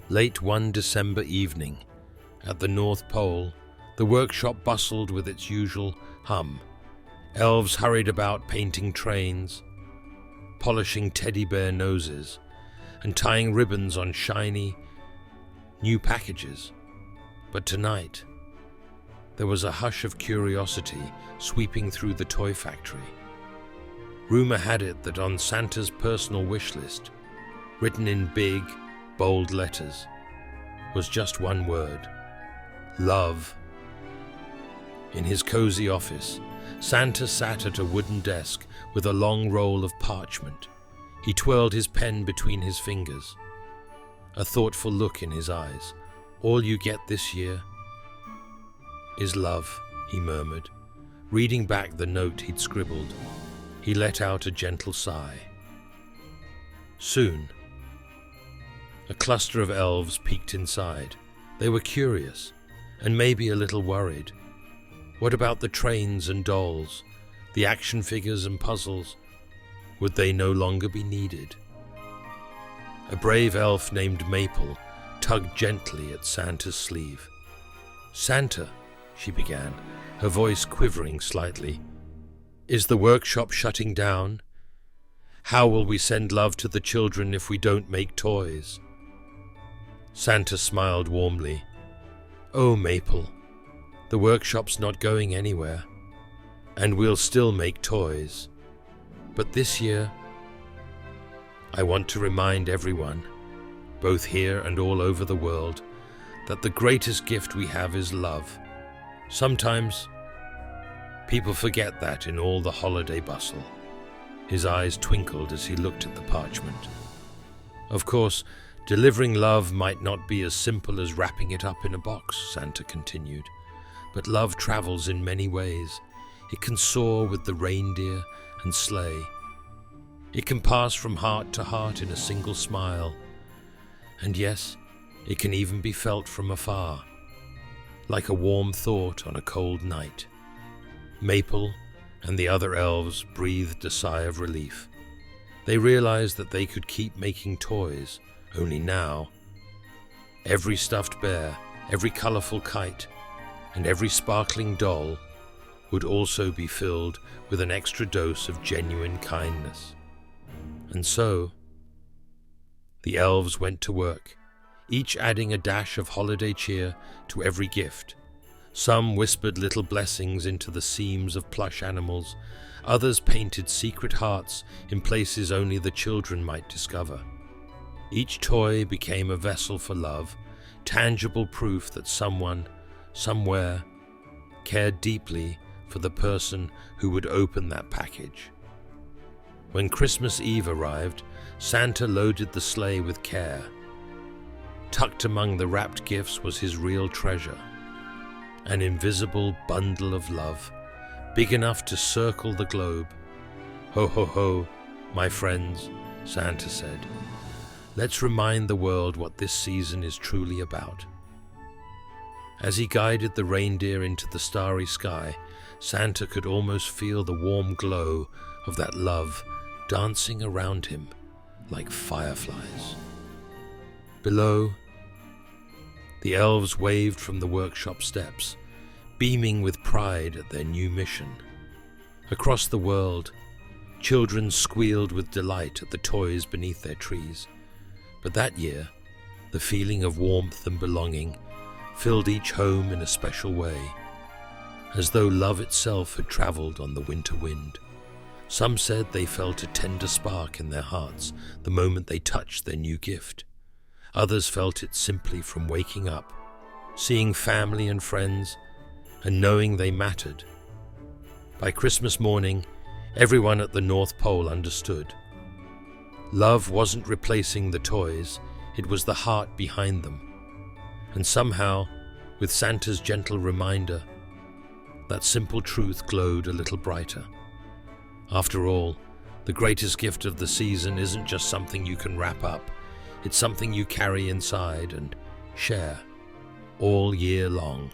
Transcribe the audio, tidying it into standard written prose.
Late one December evening, at the North Pole, the workshop bustled with its usual hum. Elves hurried about painting trains, polishing teddy bear noses, and tying ribbons on shiny, new packages. But tonight, there was a hush of curiosity sweeping through the toy factory. Rumor had it that on Santa's personal wish list, written in big, bold letters, was just one word: love. In his cozy office, Santa sat at a wooden desk with a long roll of parchment. He twirled his pen between his fingers, a thoughtful look in his eyes. "All you get this year is love," he murmured, reading back the note he'd scribbled. He let out a gentle sigh. Soon, a cluster of elves peeked inside. They were curious, and maybe a little worried. What about the trains and dolls, the action figures and puzzles? Would they no longer be needed? A brave elf named Maple tugged gently at Santa's sleeve. "Santa," she began, her voice quivering slightly, "is the workshop shutting down? How will we send love to the children if we don't make toys?" Santa smiled warmly. "Oh, Maple, the workshop's not going anywhere, and we'll still make toys. But this year, I want to remind everyone, both here and all over the world, that the greatest gift we have is love. Sometimes, people forget that in all the holiday bustle." His eyes twinkled as he looked at the parchment. "Of course, delivering love might not be as simple as wrapping it up in a box," Santa continued. "But love travels in many ways. It can soar with the reindeer and sleigh. It can pass from heart to heart in a single smile. And yes, it can even be felt from afar, like a warm thought on a cold night." Maple and the other elves breathed a sigh of relief. They realized that they could keep making toys, only now, every stuffed bear, every colorful kite, and every sparkling doll would also be filled with an extra dose of genuine kindness. And so, the elves went to work, each adding a dash of holiday cheer to every gift. Some whispered little blessings into the seams of plush animals, others painted secret hearts in places only the children might discover. Each toy became a vessel for love, tangible proof that someone, somewhere, cared deeply for the person who would open that package. When Christmas Eve arrived, Santa loaded the sleigh with care. Tucked among the wrapped gifts was his real treasure, an invisible bundle of love, big enough to circle the globe. "Ho, ho, ho, my friends," Santa said. "Let's remind the world what this season is truly about." As he guided the reindeer into the starry sky, Santa could almost feel the warm glow of that love dancing around him like fireflies. Below, the elves waved from the workshop steps, beaming with pride at their new mission. Across the world, children squealed with delight at the toys beneath their trees. But that year, the feeling of warmth and belonging filled each home in a special way, as though love itself had traveled on the winter wind. Some said they felt a tender spark in their hearts the moment they touched their new gift. Others felt it simply from waking up, seeing family and friends, and knowing they mattered. By Christmas morning, everyone at the North Pole understood. Love wasn't replacing the toys, it was the heart behind them. And somehow, with Santa's gentle reminder, that simple truth glowed a little brighter. After all, the greatest gift of the season isn't just something you can wrap up, it's something you carry inside and share all year long.